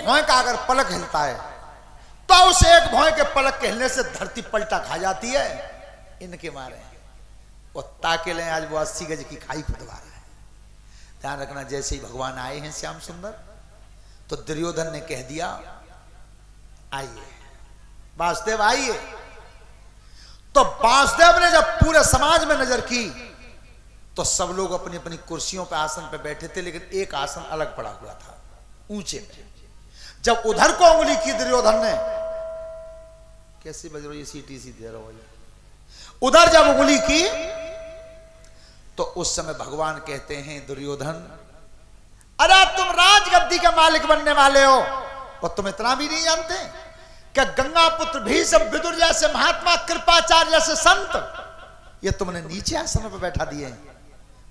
भौं का अगर पलक हिलता है तो उस एक भौं के पलक के हिलने से धरती पलटा खा जाती है। इनके मारे वो ताके लें, आज वो 80 गज की खाई खुदवा रहा है। ध्यान रखना, जैसे ही भगवान आए हैं श्याम सुंदर, तो दुर्योधन ने कह दिया आइए वासुदेव आइए। तो वासुदेव ने जब पूरे समाज में नजर की तो सब लोग अपनी अपनी कुर्सियों पे आसन पे बैठे थे, लेकिन एक आसन अलग पड़ा हुआ था ऊंचे पे। जब उधर को उंगली की दुर्योधन ने, कैसे बज रही सीटी सी दे रहा हो, उधर जब उंगली की तो उस समय भगवान कहते हैं दुर्योधन, अरे तुम राजगद्दी के मालिक बनने वाले हो और तुम इतना भी नहीं जानते क्या गंगा पुत्र भीष्म विदुर जैसे महात्मा कृपाचार्य जैसे संत ये तुमने नीचे आसन पर बैठा दिए हैं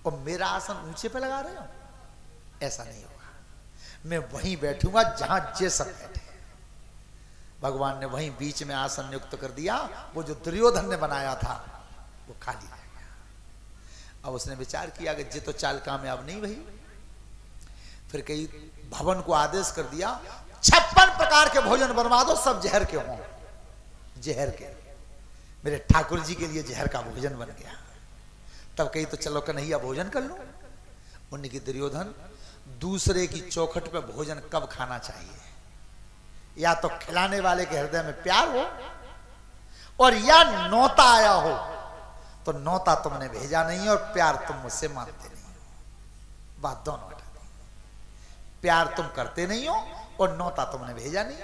और मेरा आसन ऊंचे पे लगा रहे हो? ऐसा नहीं होगा, मैं वहीं बैठूंगा जहां जे सब बैठे। भगवान ने वहीं बीच में आसन नियुक्त कर दिया। वो जो दुर्योधन ने बनाया था वो खाली रह गया। अब उसने विचार किया कि जे तो चाल कामयाब नहीं भई। फिर कई भवन को आदेश कर दिया 56 प्रकार के भोजन बनवा दो, सब जहर के हों, जहर के। मेरे ठाकुर जी के लिए जहर का भोजन बन गया। तब कही तो चलो कन्हैया भोजन कर लो। उन्हें की दुर्योधन दूसरे की चौखट पे भोजन कब खाना चाहिए, या तो खिलाने वाले के हृदय में प्यार हो और या नौता आया हो। तो नौता तुमने भेजा नहीं और प्यार तुम मुझसे मानते नहीं हो, बात दोनों हटा दी। प्यार तुम करते नहीं हो और नौता तुमने भेजा नहीं।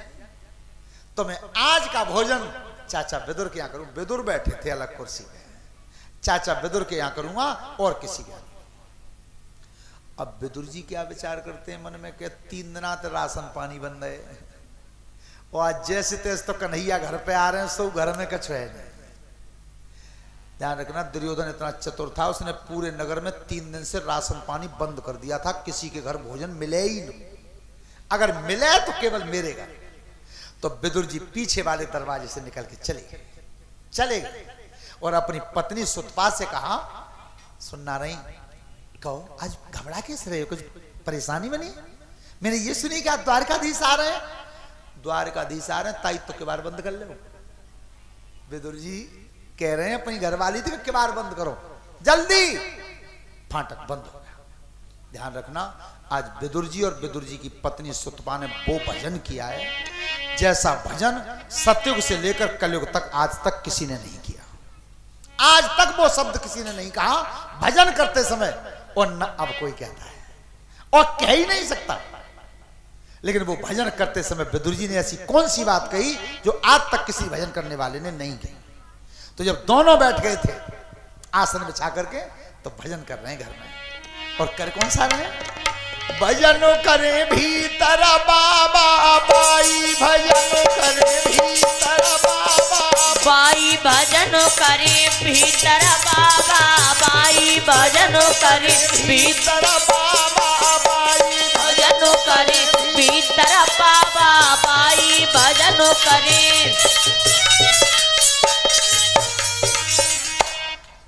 तो मैं आज का भोजन चाचा विदुर के यहां करूं। विदुर बैठे थे अलग कुर्सी पे, चाचा विदुर के यहां करूंगा और किसी के। अब विदुर जी क्या विचार करते हैं मन में कि 3 दिना तो राशन पानी बन रहे और आज जैसे तैसे तो कन्हैया घर पे आ रहे हैं, सो घर में कछ है नहीं। ध्यान रखना, दुर्योधन इतना चतुर था, उसने पूरे नगर में 3 दिन से राशन पानी बंद कर दिया था। किसी के घर भोजन मिले ही नहीं, अगर मिले तो केवल मेरे घर। तो विदुर जी पीछे वाले दरवाजे से निकल के चले गए और अपनी पत्नी सुतपा से कहा, सुनना नहीं, कहो आज घबरा कैसे रहे हो, कुछ परेशानी बनी? मैंने ये सुनी कि आप द्वारकाधीश आ रहे हैं। द्वारकाधीश आ रहे हैं, ताई तो किवाड़ बंद कर लो। विदुर जी कह रहे हैं अपनी घरवाली थी कि किवाड़ बंद करो जल्दी। फाटक बंद हो गया। ध्यान रखना, आज विदुर जी और विदुर जी की पत्नी सुतपा ने वो भजन किया है जैसा भजन सतयुग से लेकर कलयुग तक आज तक किसी ने नहीं किया। आज तक वो शब्द किसी ने नहीं कहा भजन करते समय, और न अब कोई कहता है और कह ही नहीं सकता। लेकिन वो भजन करते समय विदुर जी ने ऐसी कौन सी बात कही जो आज तक किसी भजन करने वाले ने नहीं कही। तो जब दोनों बैठ गए थे आसन बिछा करके, तो भजन कर रहे हैं घर में। और कर कौन सा रहे? भजन करे भीतर बाबा बाई, भजन करे भीतर बाबा बाई, भजन करे भीतर बाबा बाई, भजन करे भीतर बाबा बाई, भजन करे भीतर बाबा बाई, भजन करे।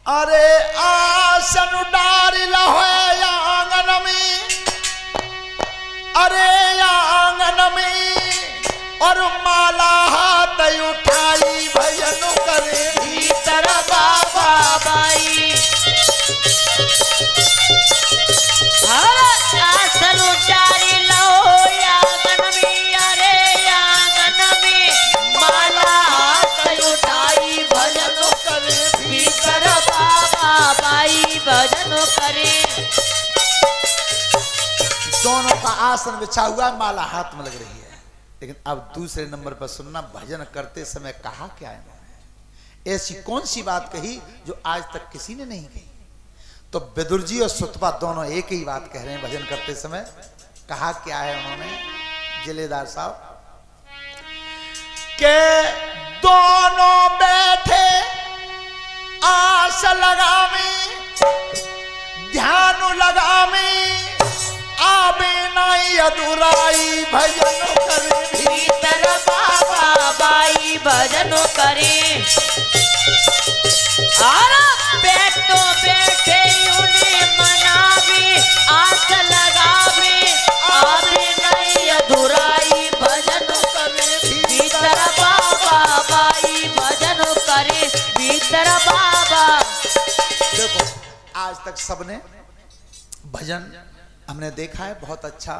अरे आसन डारी लहोए आंगन में, अरे आंगन में और माला हाथ उठाई, भजन करे भीतर बाबा बाई। आसन डारी लहोए आंगन में, अरे आंगन में माला हाथ उठाई, भजन करे भीतर बाबा बाई, भजन करे। दोनों का आसन बिछा हुआ, माला हाथ में लग रही है। लेकिन अब दूसरे नंबर पर सुनना, भजन करते समय कहा क्या है? ऐसी कौन सी बात कही जो आज तक किसी ने नहीं कही? तो विदुर जी और सुतपा दोनों एक ही बात कह रहे हैं भजन करते समय। कहा क्या है उन्होंने, जिलेदार साहब? के दोनों बैठे आस लगावे, ध्यान लगावे, आबे नाई अधुराई, भजन करे भीतर बाबा बाई, भजन करे। आरा बैठो बैठे उन्हें मनावे, आस लगावे, आबे नहीं अधुराई, सबने भजन हमने देखा है, बहुत अच्छा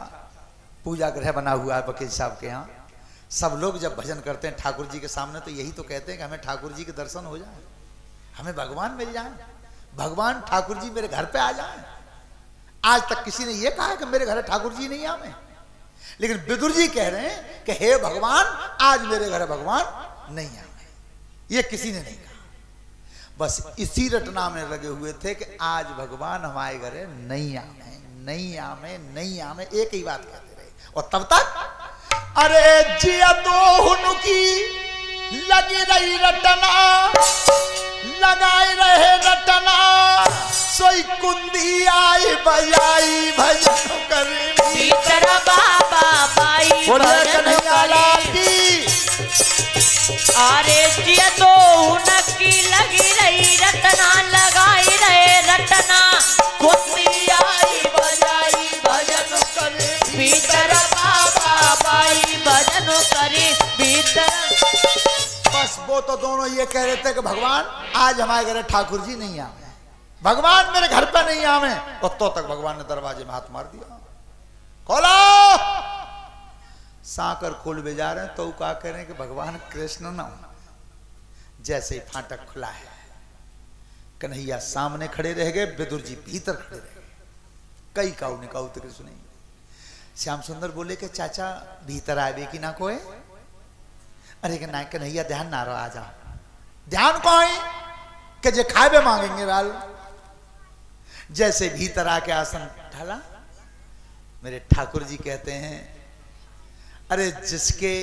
पूजा गृह बना हुआ है वकील साहब के यहाँ। सब लोग जब भजन करते हैं ठाकुर जी के सामने तो यही तो कहते हैं कि हमें ठाकुर जी के दर्शन हो जाए, हमें भगवान मिल जाए, भगवान ठाकुर जी मेरे घर पे आ जाए। आज तक किसी ने यह कहा कि मेरे घर ठाकुर जी नहीं आवे, लेकिन विदुर जी कह रहे हैं कि हे भगवान आज मेरे घर भगवान नहीं आवे। ये किसी ने नहीं कहा, बस इसी रटना में लगे हुए थे कि आज भगवान हमारे घर नहीं आवे, नहीं आवे, नहीं आवे, एक ही बात कहते रहे। और तब तक अरे जिया तो की लगी रही रटना, लगाए रहे रटना, सोई कुंदी आई बजाई भजन करे भीतर बाबा बाई भजन करे। अरे जिया तो उनकी लगी रही रटना, लगाई रहे रटना, कुंदी आई बजाई भजन करे। भीतर बाबा बाई भजन करे भीतर। बस वो तो दोनों ये कह रहे थे कि भगवान आज हमारे घर ठाकुर जी नहीं आवे, भगवान मेरे घर पे नहीं आवे। और तो तक भगवान ने दरवाजे में हाथ मार दिया, खोलो। साकर खोल भी जा रहे हैं तो क्या कह रहे हैं कि भगवान कृष्ण ना हो। जैसे ही फाटक खुला है, कन्हैया सामने खड़े रह गए, विदुर जी भीतर खड़े रह गए। कई काऊ ने काऊ तक सुनी। श्याम सुंदर बोले कि चाचा भीतर आवे कि ना कोई। अरे कि ना कन्हैया ध्यान ना रहो, आ जाओ। ध्यान को आई कि जे खाए मांगेंगे वाल। जैसे भीतर आके आसन ढाला, मेरे ठाकुर जी कहते हैं अरे जिसके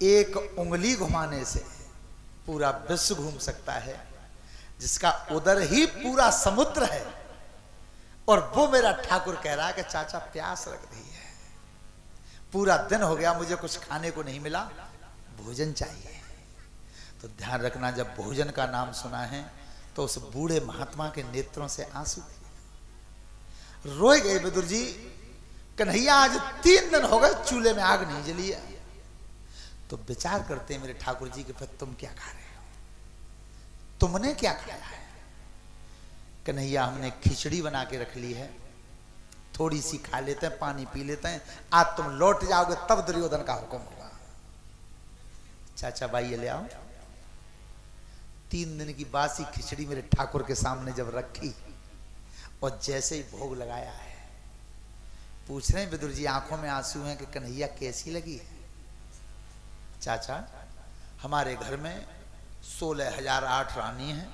एक उंगली घुमाने से पूरा विश्व घूम सकता है, जिसका उदर ही पूरा समुद्र है, और वो मेरा ठाकुर कह रहा है कि चाचा प्यास लग रही है, पूरा दिन हो गया मुझे कुछ खाने को नहीं मिला, भोजन चाहिए। तो ध्यान रखना, जब भोजन का नाम सुना है तो उस बूढ़े महात्मा के नेत्रों से आंसू रोए गए। विदुर जी, कन्हैया आज 3 दिन हो गए चूल्हे में आग नहीं जली है। तो विचार करते हैं मेरे ठाकुर जी के, फिर तुम क्या खा रहे हो, तुमने क्या खाया है। कन्हैया हमने खिचड़ी बना के रख ली है, थोड़ी सी खा लेते हैं, पानी पी लेते हैं, आज तुम लौट जाओगे तब दुर्योधन का हुक्म होगा। चाचा भाई ये ले आओ। 3 दिन की बासी खिचड़ी मेरे ठाकुर के सामने जब रखी और जैसे ही भोग लगाया है, पूछ रहे हैं विदुर जी, आंखों में आंसू हैं कि कन्हैया कैसी लगी है। चाचा हमारे घर में 16,008 रानी हैं,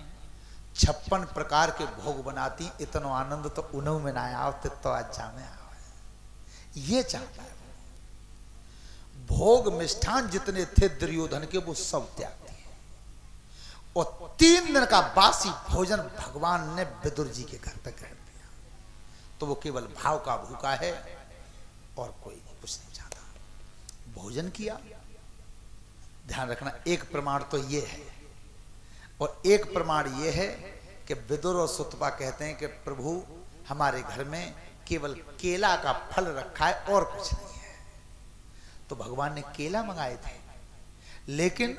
56 प्रकार के भोग बनाती, इतना आनंद तो उन्हों में ना आओ तो आज जामे आओ। ये चाहता है भोग मिष्ठान जितने थे दुर्योधन के वो सब त्याग दिए, और 3 दिन का बासी भोजन भगवान ने विदुर जी के घर पे कर दिया। तो वो केवल भाव का भूखा है और कोई नहीं, कुछ नहीं चाहता। भोजन किया। ध्यान रखना, एक प्रमाण तो ये है, और एक प्रमाण ये है कि विदुर और सुतपा कहते हैं कि प्रभु हमारे घर में केवल केला का फल रखा है और कुछ नहीं है। तो भगवान ने केला मंगाए थे, लेकिन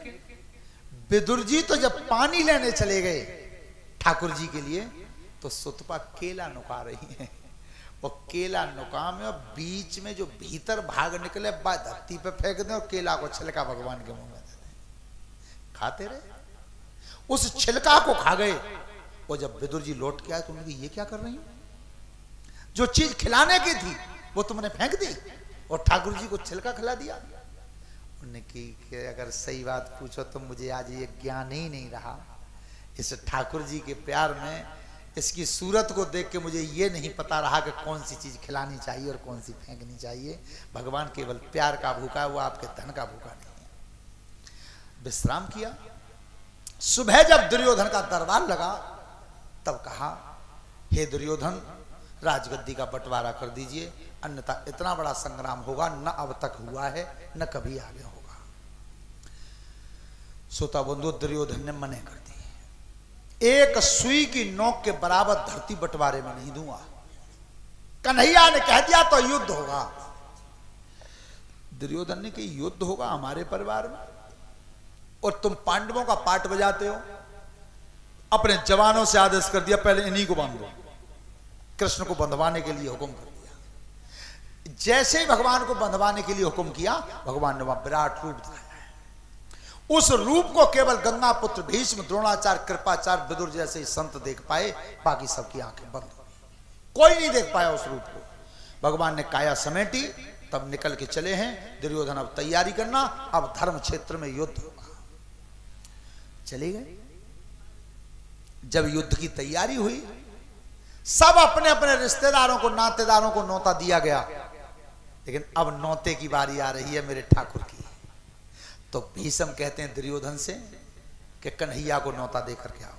विदुर जी तो जब पानी लेने चले गए ठाकुर जी के लिए, तो सुतपा केला नुका रही है। और केला नुका में और बीच में जो भीतर भाग निकले धरती पे फेंक दें, और केला को छिलका भगवान के मुंह में दे दें। खाते रहे, उस छिलका को खा गए। और जब विदुर जी लौट के आए तो उन्होंने ये क्या कर रही हो, जो चीज खिलाने की थी वो तुमने फेंक दी और ठाकुर जी को छिलका खिला दिया। उन्होंने कि अगर सही बात पूछो तो मुझे आज ये ज्ञान ही नहीं रहा। इस ठाकुर जी के प्यार में, इसकी सूरत को देख के मुझे ये नहीं पता रहा कि कौन सी चीज खिलानी चाहिए और कौन सी फेंकनी चाहिए। भगवान केवल प्यार का भूखा है, वो आपके धन का भूखा नहीं है। विश्राम किया। सुबह जब दुर्योधन का दरबार लगा तब कहा, हे दुर्योधन, राजगद्दी का बंटवारा कर दीजिए, अन्यथा इतना बड़ा संग्राम होगा न अब तक हुआ है न कभी आगे होगा। श्रोता बंधु, दुर्योधन ने मने कर दी। एक सुई की नोक के बराबर धरती बंटवारे में नहीं दूंगा। कन्हैया ने कह दिया तो युद्ध होगा। दुर्योधन ने कहा युद्ध होगा हमारे परिवार में, और तुम पांडवों का पाठ बजाते हो। अपने जवानों से आदेश कर दिया, पहले इन्हीं को बांधो। कृष्ण को बंधवाने के लिए हुक्म कर दिया। जैसे ही भगवान को बंधवाने के लिए हुक्म किया, भगवान ने वहां विराट रूप दिखाया। उस रूप को केवल गंगा पुत्र भीष्म, द्रोणाचार्य, कृपाचार्य, विदुर जैसे ही संत देख पाए, बाकी सबकी आंखें बंद हो गई। कोई नहीं देख पाया उस रूप को। भगवान ने काया समेटी, तब निकल के चले हैं। दुर्योधन अब तैयारी करना, अब धर्म क्षेत्र में युद्ध होगा। चले गए। जब युद्ध की तैयारी हुई, सब अपने अपने रिश्तेदारों को, नातेदारों को न्योता दिया गया। लेकिन अब न्योते की बारी आ रही है मेरे ठाकुर की। तो भीष्म कहते हैं दुर्योधन से कि कन्हैया को न्योता देकर के आओ।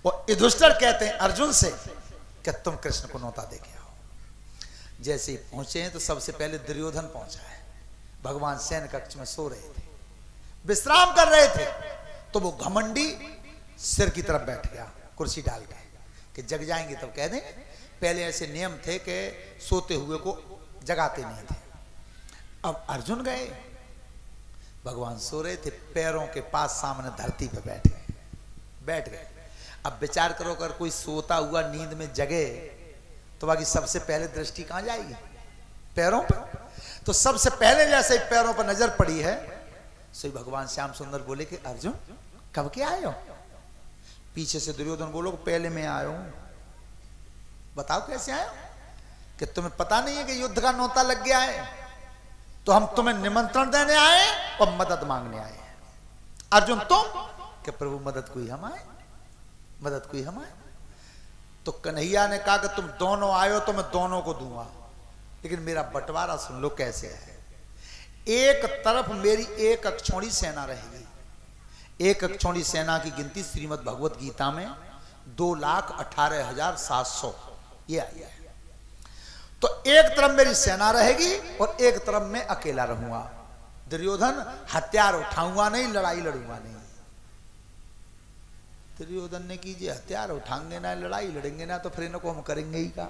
और युधिष्ठिर कहते हैं अर्जुन से कि तुम कृष्ण को न्योता दे के आओ। जैसे ही पहुंचे हैं तो सबसे पहले दुर्योधन पहुंचा है। भगवान शयन कक्ष में सो रहे थे, विश्राम कर रहे थे। तो वो घमंडी सिर की तरफ बैठ गया कुर्सी डाल के कि जग जाएंगे तब कह दें। पहले ऐसे नियम थे कि सोते हुए को जगाते नहीं थे। अब अर्जुन गए, भगवान सो रहे थे, पैरों के पास सामने धरती पे बैठ गए। अब विचार करो, अगर कोई सोता हुआ नींद में जगे तो बाकी सबसे पहले दृष्टि कहां जाएगी? पैरों पर। तो सबसे पहले जैसे ही पैरों पर नजर पड़ी है, सो भगवान श्याम सुंदर बोले कि अर्जुन कब के आए हो? पीछे से दुर्योधन बोलो पहले मैं आया हूं। बताओ कैसे आया? कि तुम्हें पता नहीं है कि युद्ध का न्योता लग गया है, तो हम तुम्हें निमंत्रण देने आए और मदद मांगने आए हैं। अर्जुन तुम? कि प्रभु मदद कोई हम आए, मदद कोई हम आए। तो कन्हैया ने कहा कि तुम दोनों आए हो तो मैं दोनों को दूंगा, लेकिन मेरा बंटवारा सुन लो कैसे है। एक तरफ मेरी एक अक्षौणी सेना रहेगी। एक अक्षौणी सेना की गिनती श्रीमद् भगवत गीता में 2,18,700 ये आई है। तो एक तरफ मेरी सेना रहेगी और एक तरफ मैं अकेला रहूंगा। दुर्योधन हथियार उठाऊंगा नहीं, लड़ाई लड़ूंगा नहीं। दुर्योधन ने कीजिए हथियार उठाएंगे ना, लड़ाई लड़ेंगे ना, तो फिर इनको हम करेंगे ही का।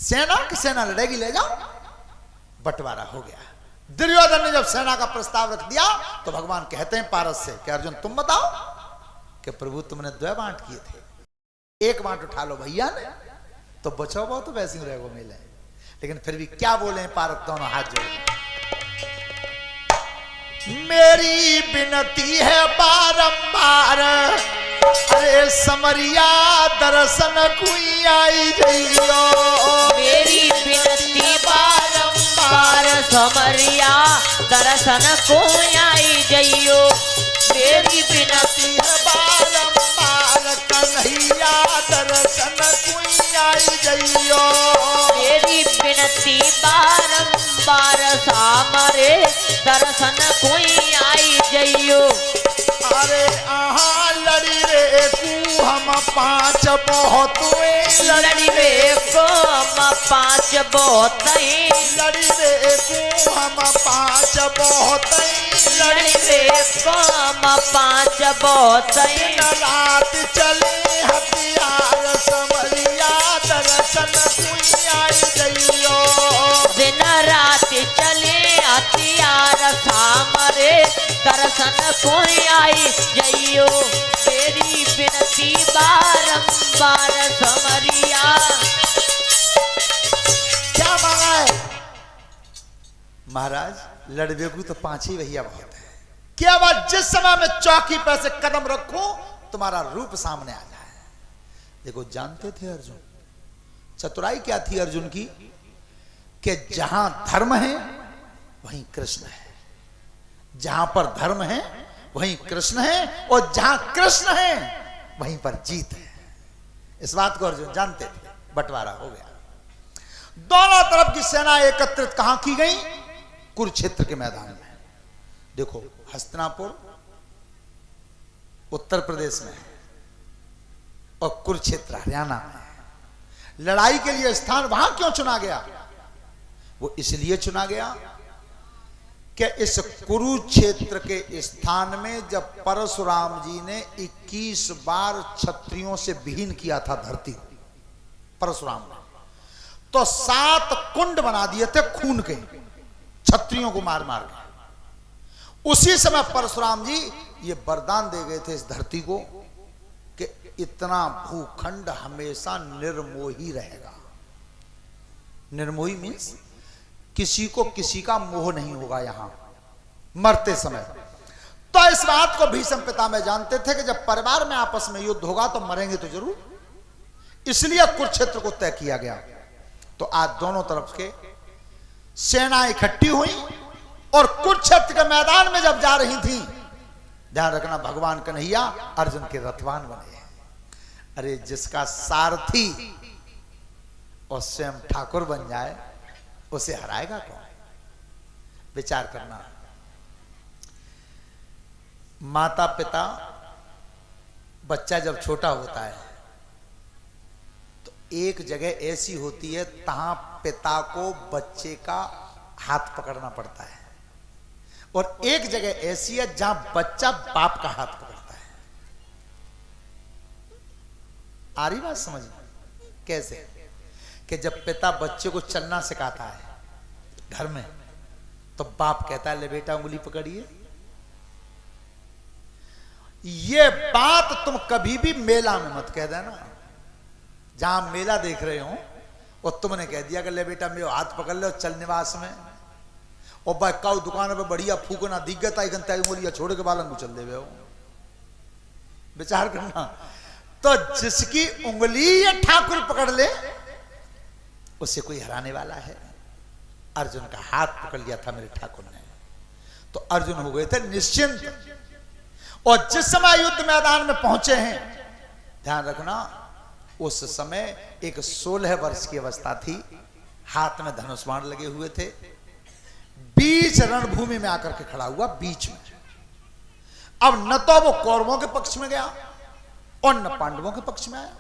सेना की सेना लड़ेगी, ले जाओ। बंटवारा हो गया। दुर्योधन ने जब सेना का प्रस्ताव रख दिया तो भगवान कहते हैं पारस से कि अर्जुन तुम बताओ। कि प्रभु तुमने 2 बांट किए थे, 1 बांट उठा लो भैया ने, तो बचाओ बहुत तो वैसे ही रहेगो मिले। लेकिन फिर भी क्या बोले पारस दोनों हाथ जोड़, मेरी विनती है बारंबार, अरे समरिया दर्शन कोई आई जइयो। मेरी विनती बारंबार, समरिया दर्शन कोई आई जइयो। मेरी विनती है बारंबार, कन्हैया दर्शन कोई आई जइयो। मेरी विनती बारंबार, सामरे दर्शन कोई आई जइयो। अरे आहा लड़ी रे कू हम 5 बहुत, लड़ी रे को हम 5 बहुत, लड़ी रे कू हम 5 बहुत, लड़ी रे को हम 5 बहुत। दिन रात चले हथियार, समरिया दर्शन कोई आई जइयो। दिन रात चले हथियार, सामरे दर्शन कोई आई जइयो। मेरी विनती बारंबार, समरिया। क्या मांगा है महाराज? लड़बेगू तो 5 ही भैया बहुत है। क्या बात, जिस समय मैं चौकी पर से कदम रखूं तुम्हारा रूप सामने आ जाए। देखो जानते थे अर्जुन, चतुराई क्या थी अर्जुन की, कि जहां धर्म है वहीं कृष्ण है, जहां पर धर्म है वहीं कृष्ण है, और जहां कृष्ण है वहीं पर जीत है। इस बात को अर्जुन जानते थे। बंटवारा हो गया। दोनों तरफ की सेना एकत्रित कहां की गई? कुरुक्षेत्र के मैदान में। देखो हस्तिनापुर उत्तर प्रदेश में है और कुरुक्षेत्र हरियाणा में है। लड़ाई के लिए स्थान वहां क्यों चुना गया? वो इसलिए चुना गया कि इस कुरुक्षेत्र के स्थान में जब परशुराम जी ने 21 बार क्षत्रियों से विहीन किया था धरती, परशुराम ने, तो 7 कुंड बना दिए थे खून के, क्षत्रियों को मार मार के। उसी समय परशुराम जी ये वरदान दे गए थे इस धरती को कि इतना भूखंड हमेशा निर्मोही रहेगा। निर्मोही मीन्स किसी को किसी का मोह नहीं होगा यहां मरते समय। तो इस बात को भीष्म पितामह जानते थे कि जब परिवार में आपस में युद्ध होगा तो मरेंगे तो जरूर, इसलिए कुरुक्षेत्र को तय किया गया। तो आज दोनों तरफ के सेना इकट्ठी हुई और कुरुक्षेत्र के मैदान में जब जा रही थी, ध्यान रखना भगवान कन्हैया अर्जुन के रथवान बने। अरे जिसका सारथी और स्वयं ठाकुर बन जाए उसे हराएगा कौन? विचार करना। माता पिता, बच्चा जब छोटा होता है तो एक जगह ऐसी होती है तहां पिता को बच्चे का हाथ पकड़ना पड़ता है, और एक जगह ऐसी है जहां बच्चा बाप का हाथ पकड़ता है। आ रही बात समझ? कैसे? कि जब पिता बच्चे को चलना सिखाता है घर में, तो बाप कहता है ले बेटा उंगली पकड़िए। ये बात तुम कभी भी मेला में मत कह देना। जहां मेला देख रहे हो और तुमने कह दिया कि ले बेटा मेरे हाथ पकड़ ले चल निवास में, और भाई काउ दुकान पे बढ़िया फूकना दिग्गता उंगलियां छोड़ के बालन को चल देवे हो। विचार करना। तो जिसकी उंगली ये ठाकुर पकड़ ले उसे कोई हराने वाला है? अर्जुन का हाथ पकड़ लिया था मेरे ठाकुर ने, तो अर्जुन हो गए थे निश्चिंत। और जिस समय युद्ध मैदान में पहुंचे हैं, ध्यान रखना उस समय एक 16 वर्ष की अवस्था थी, हाथ में धनुष बाण लगे हुए थे, बीच रणभूमि में आकर के खड़ा हुआ बीच में। अब न तो वो कौरवों के पक्ष में गया और न पांडवों के पक्ष में आया,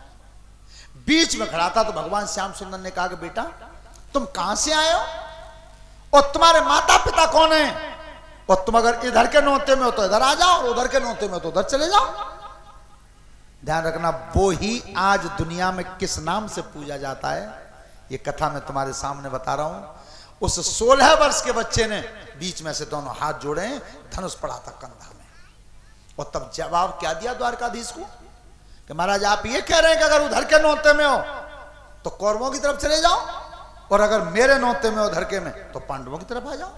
बीच में खड़ा था। तो भगवान श्याम सुंदर ने कहा कि बेटा तुम कहां से आए हो और तुम्हारे माता पिता कौन है, और तुम अगर इधर के नौते में हो तो इधर आ जाओ और उधर के नौते में हो तो उधर चले जाओ। ध्यान रखना वो ही आज दुनिया में किस नाम से पूजा जाता है, ये कथा मैं तुम्हारे सामने बता रहा हूं। उस 16 वर्ष के बच्चे ने बीच में से दोनों हाथ जोड़े, धनुष पड़ा था कंधा में, और तब जवाब क्या दिया द्वारकाधीश को कि महाराज आप ये कह रहे हैं कि अगर उधर के नौते में हो तो कौरवों की तरफ चले जाओ, और अगर मेरे नौते में हो धरके में तो पांडवों की तरफ आ जाओ।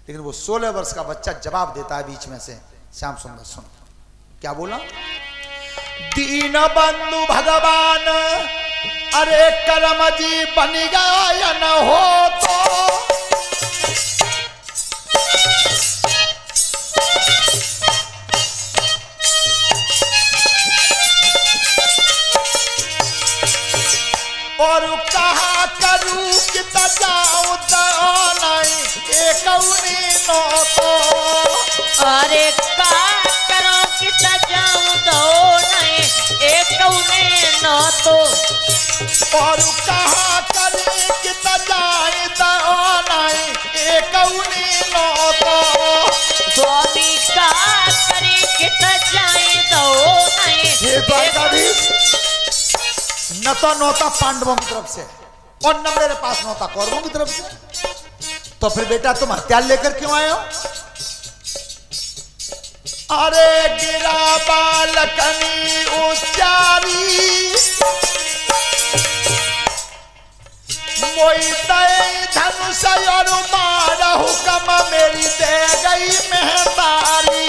लेकिन वो 16 वर्ष का बच्चा जवाब देता है बीच में से। श्याम सुंदर सुन क्या बोला। दीन बंधु भगवान अरे करम जी बन गया न हो तो, और कहा करूं कि जाऊं तो नहीं एक नो तो, अरे का करो कि जाऊं तो नहीं एक नो तो, और कहा करें कि जाए तो नहीं एक नो तो, स्वामी का करे कि जाए तो नहीं न तो नौता पांडवों की तरफ से और न मेरे पास नौता कौरवों की तरफ से। तो फिर बेटा तुम हथियार लेकर क्यों आए हो? अरे गिरा बालकनी उच्चारी मोई दे धनुष और मारा हुक्म मेरी दे गई मेहतारी,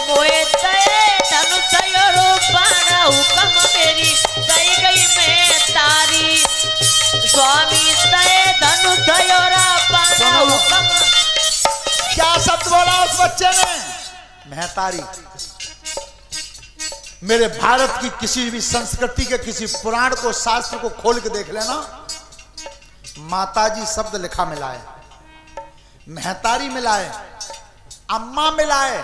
मोए दे धनुष और मारा हुक्म मेरी दे गई मेहतारी, स्वामी दे धनुष और मारा हुक्म। क्या शब्द बोला उस बच्चे ने? मेहतारी। मेरे भारत की किसी भी संस्कृति के किसी पुराण को शास्त्र को खोल के देख लेना, माताजी शब्द लिखा मिला है, मेहतारी मिला है, अम्मा मिला है।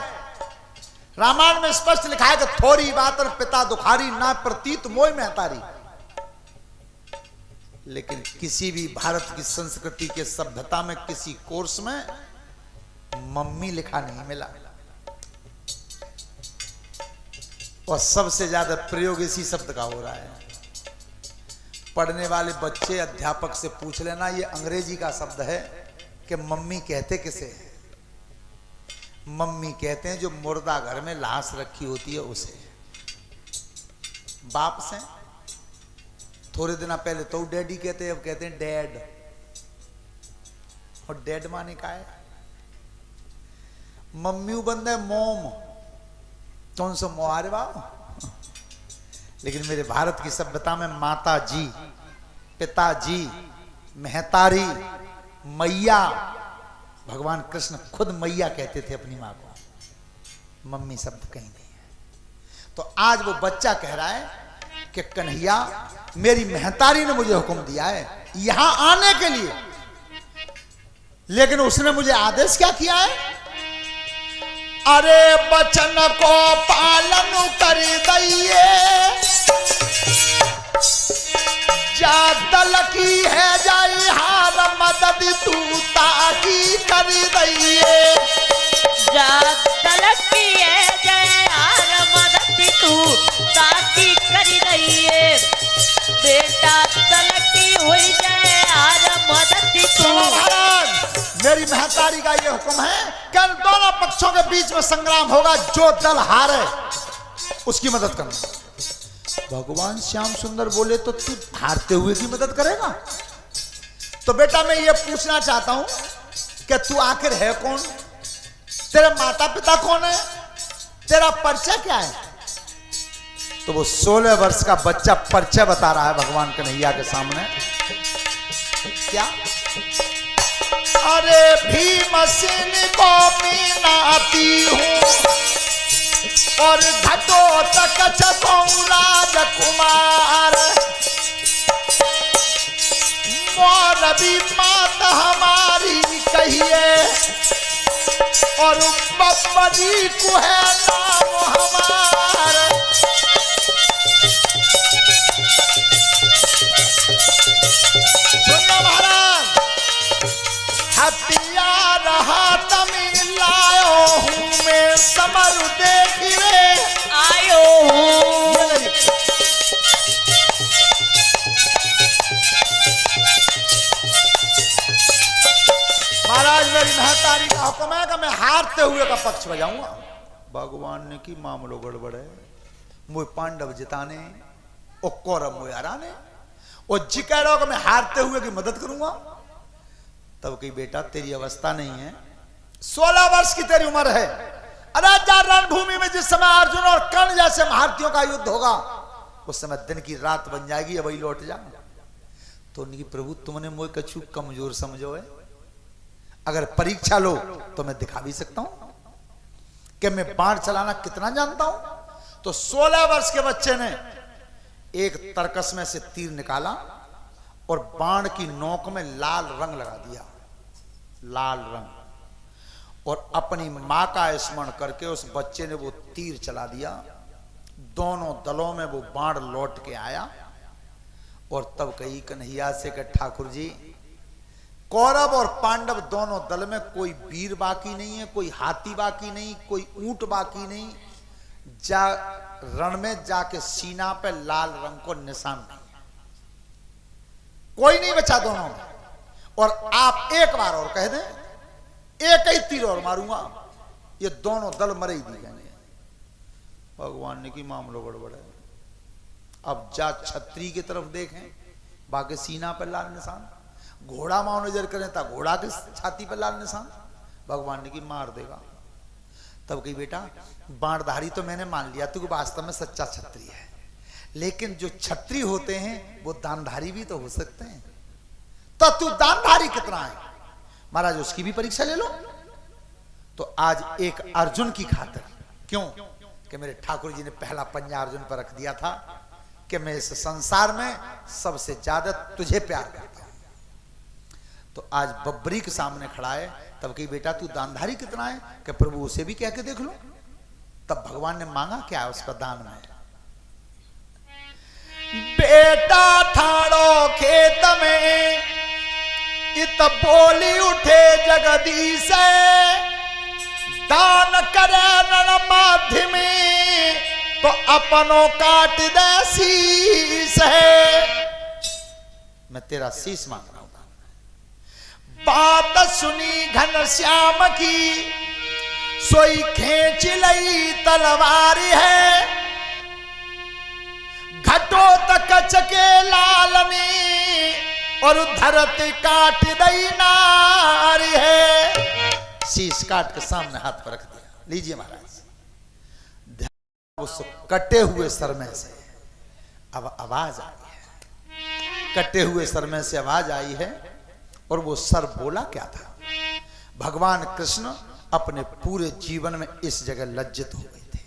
रामायण में स्पष्ट लिखा है कि थोड़ी बात और पिता दुखारी ना प्रतीत मोय मेहतारी। लेकिन किसी भी भारत की संस्कृति के सभ्यता में किसी कोर्स में मम्मी लिखा नहीं मिला, और सबसे ज्यादा प्रयोग इसी शब्द का हो रहा है। पढ़ने वाले बच्चे अध्यापक से पूछ लेना, ये अंग्रेजी का शब्द है कि मम्मी कहते किसे हैं। मम्मी कहते हैं जो मुर्दा घर में लाश रखी होती है उसे। बाप से थोड़े दिन पहले तो डैडी कहते हैं, अब कहते हैं डैड। और डैड माने का है मम्मी बंद है मोम, कौन सा मुहारे बाबू। लेकिन मेरे भारत की सभ्यता में माता जी, पिताजी, महतारी, मैया, भगवान कृष्ण खुद मैया कहते थे अपनी मां को, मम्मी शब्द कहीं नहीं है। तो आज वो बच्चा कह रहा है कि कन्हैया मेरी महतारी ने मुझे हुक्म दिया है यहां आने के लिए, लेकिन उसने मुझे आदेश क्या किया है, अरे बचन को पालन कर दइए, जा दल की है जाई हार मदद तू ताकी कर दइए, जा दल की है जय हार मदद तू ताकी कर दइए, बेटा दल की हुई जय हार मदद तू। मेरी महतारी का ये हुक्म है कि इन दोनों पक्षों के बीच में संग्राम होगा, जो दल हारे उसकी मदद करना। भगवान श्याम सुंदर बोले तो तू हारते हुए की मदद करेगा? तो बेटा मैं ये पूछना चाहता हूं कि तू आखिर है कौन, तेरे माता पिता कौन है, तेरा परिचय क्या है? तो वो 16 वर्ष का बच्चा परिचय बता रहा है भगवान कन्हैया के सामने। क्या? अरे भीमसेन को मीनाती हूं और घटो तक चकूं राजकुमार, मोर भी मात हमारी कहिए और बब्बरी को है नाम हमार। सुनो महाराज, हथियार हाथ में लायो हूं मैं, समर देखिए आयो हूं। महाराज मेरी महतारी का हुक्म है कि मैं हारते हुए का पक्ष बजाऊंगा। भगवान ने की मामलो गड़बड़ है, मुझे पांडव जिताने और कौरव मुझे हराने, और जी कह रहा हो कि मैं हारते हुए की मदद करूंगा। तब कही बेटा तेरी अवस्था नहीं है, 16 वर्ष की तेरी उम्र है, अरे जा रणभूमि में जिस समय अर्जुन और कर्ण जैसे महारथियों का युद्ध होगा उस समय दिन की रात बन जाएगी, वही लौट जा। तो उनकी प्रभु तुमने मुझे कछु कमजोर समझो है, अगर परीक्षा लो तो मैं दिखा भी सकता हूं कि मैं बाण चलाना कितना जानता हूं। तो 16 वर्ष के बच्चे ने एक तरकस में से तीर निकाला और बाण की नोक में लाल रंग लगा दिया, लाल रंग, और अपनी मां का स्मरण करके उस बच्चे ने वो तीर चला दिया। दोनों दलों में वो बाण लौट के आया और तब कही कन्हैया से कि ठाकुर जी कौरव और पांडव दोनों दल में कोई वीर बाकी नहीं है, कोई हाथी बाकी नहीं, कोई ऊंट बाकी नहीं, जा रण में जाके सीना पे लाल रंग को निशान नहीं, कोई नहीं बचा दोनों में। और आप एक बार और कह दें, एक ही तीर और मारूंगा, ये दोनों दल मरे ही दी जाएंगे। भगवान ने की मामलो गड़बड़ है, अब जा छतरी की तरफ देखें, बाकी सीना पर लाल निशान, घोड़ा माओ नजर करें तो घोड़ा की छाती पर लाल निशान, भगवान ने की मार देगा। तब कही बेटा बाणधारी तो मैंने मान लिया तू वास्तव में सच्चा छत्री है, लेकिन जो छत्री होते हैं वो दानधारी भी तो हो सकते हैं, तो तू दानधारी कितना है महाराज उसकी भी परीक्षा ले लो। तो आज एक अर्जुन की खातिर, क्यों कि मेरे ठाकुर जी ने पहला पंजा अर्जुन पर रख दिया था कि मैं इस संसार में सबसे ज्यादा तुझे प्यार करता हूं। तो आज बब्बरी के सामने खड़ा है, तब कही बेटा तू दानधारी कितना है, कि प्रभु उसे भी कह के देख लो। तब भगवान ने मांगा क्या है उसका दान में, बेटा ठाड़ो खेत में इत बोली उठे जगदीश, दान करे रण माध्य में तो अपनों काट दे शीस है, मैं तेरा शीस मांग रहा हूं। बात सुनी घनश्याम की सोई खींच लई तलवार है, घटो तक चके लालनी और धरती काट दई नारी है। शीश काट के सामने हाथ पर रख दिया। लीजिए महाराज, उस कटे हुए सर में से अब आवाज आई है। कटे हुए सर में से आवाज आई है और वो सर बोला क्या था? भगवान कृष्ण अपने पूरे जीवन में इस जगह लज्जित हो गए थे।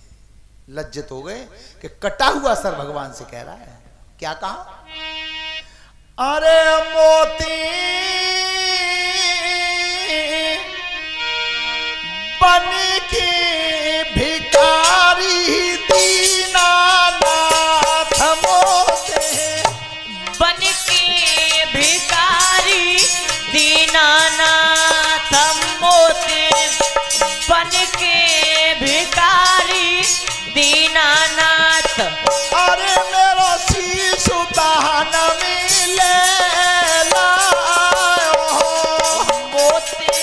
लज्जित हो गए कि कटा हुआ सर भगवान से कह रहा है। क्या कहा? अरे मोती बन की भिखारी दीनानाथ मोते, बन के भिखारी दीनानाथ मोते, बन के भिखारी दीनानाथ। अरे मेरा शीशु दान मिले लाओ, मोते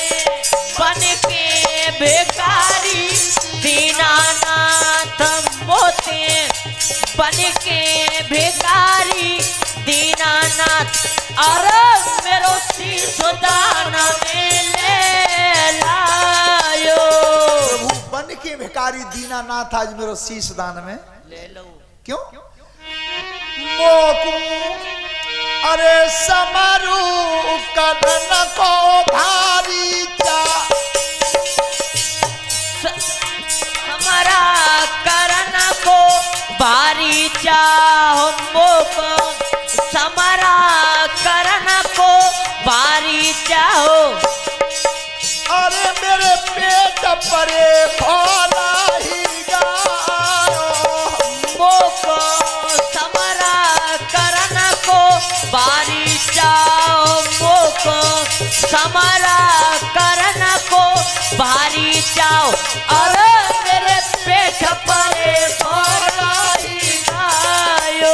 बन के भिखारी दीनानाथ मोते, बन के भिखारी दीनानाथ। अरे मेरो शीश दान में ले लायो। प्रभु बन के भिखारी दीनानाथ आज मेरा शीश दान में ले लो। क्यों? मोकू अरे समरू कदन को भारी चा, हमारा करण को भारी चाहो मोको, हमारा करण को भारी चाहो। अरे मेरे पेट परे खोला ही गायो, मोको हमारा करण को भारी चाहो मोको, हमारा करण को भारी चाहो। अरे मेरे पेट परे खोला ही गायो।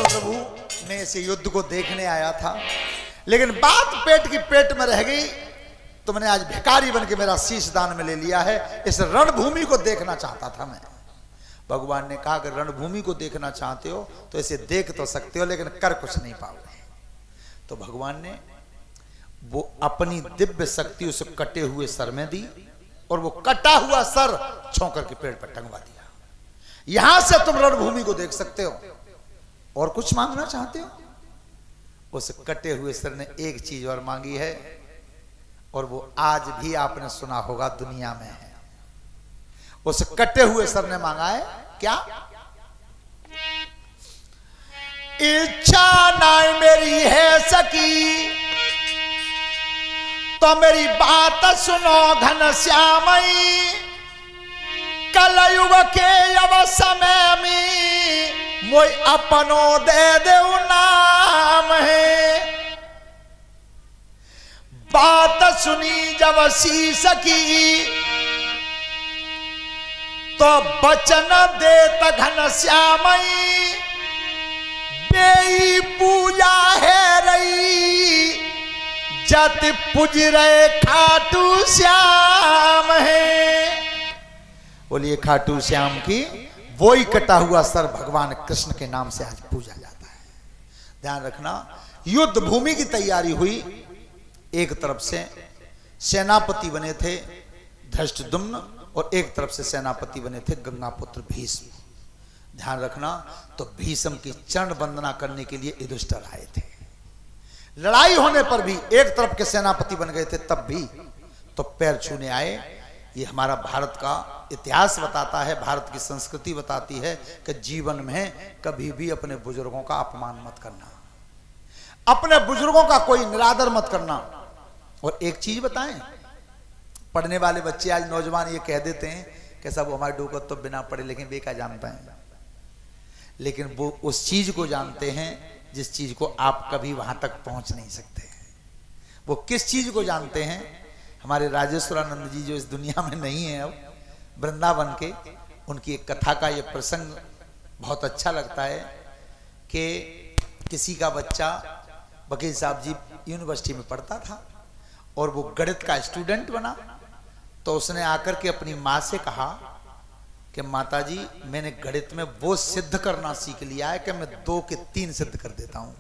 प्रभु मैं इस युद्ध को देखने आया था, लेकिन बात पेट की पेट में रह गई। तुमने आज भिखारी बन के मेरा शीश दान में ले लिया है। इस रणभूमि को देखना चाहता था मैं। भगवान ने कहा कि रणभूमि को देखना चाहते हो तो इसे देख तो सकते हो, लेकिन कर कुछ नहीं पाओगे। तो भगवान ने वो अपनी दिव्य शक्ति उस कटे हुए सर में दी और वो कटा हुआ सर छोंकर के पेड़ पर टंगवा दिया। यहां से तुम रणभूमि को देख सकते हो। और कुछ मांगना चाहते हो? उस कटे हुए सर ने एक चीज और मांगी है, और वो आज भी आपने सुना होगा दुनिया में है। उस कटे हुए सर ने मांगा है क्या? इच्छा ना मेरी है सकी तो मेरी बात सुनो घनश्यामई, कलयुग के अब समय में मोई अपनो दे दे नाम है। बात सुनी जब शीश की तो बचन देत घनश्यामई, बेई पूजा है रही जत पूज रहे खाटू श्याम है। बोलिए खाटू श्याम की वो ही कटा हुआ सर भगवान कृष्ण के नाम से आज पूजा जाता है। ध्यान रखना, युद्ध भूमि की तैयारी हुई। एक तरफ से सेनापति बने थे धृष्टद्युम्न और एक तरफ से सेनापति बने थे गंगापुत्र भीष्म। ध्यान रखना, तो भीष्म की चरण वंदना करने के लिए युधिष्ठिर आए थे। लड़ाई होने पर भी एक तरफ के सेनापति बन गए थे, तब भी तो पैर छूने आए। ये हमारा भारत का इतिहास बताता है, भारत की संस्कृति बताती है कि जीवन में कभी भी अपने बुजुर्गों का अपमान मत करना, अपने बुजुर्गों का कोई निरादर मत करना। और एक चीज बताएं, पढ़ने वाले बच्चे आज नौजवान ये कह देते हैं कि सब हमारे डोकर तो बिना पढ़े लिखे बेका जानता है, लेकिन वो उस चीज को जानते हैं जिस चीज को आप कभी वहां तक पहुंच नहीं सकते। वो किस चीज को जानते हैं? हमारे राजेश्वरानंद जी जो इस दुनिया में नहीं है अब, वृंदावन के, उनकी एक कथा का ये प्रसंग बहुत अच्छा लगता है कि किसी का बच्चा, वकील साहब जी यूनिवर्सिटी में पढ़ता था और वो गणित का स्टूडेंट बना। तो उसने आकर के अपनी माँ से कहा कि माताजी, मैंने गणित में वो सिद्ध करना सीख लिया है कि मैं 2 के 3 सिद्ध कर देता हूं।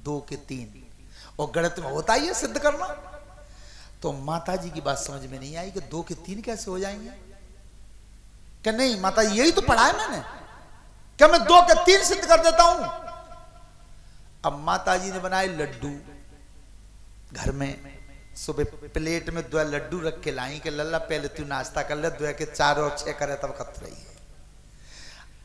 2 के 3 और गणित में होता ही है सिद्ध करना। तो माताजी की बात समझ में नहीं आई कि 2 के 3 कैसे हो जाएंगे। कि नहीं माता, यही तो पढ़ा है मैंने, क्या मैं 2 के 3 सिद्ध कर देता हूं। अब माताजी ने बनाए लड्डू घर में, सुबह प्लेट में 2 लड्डू रख के लाई कि लल्ला पहले तू नाश्ता कर ले, 2 के 4 और 6 करे तब खत रही है।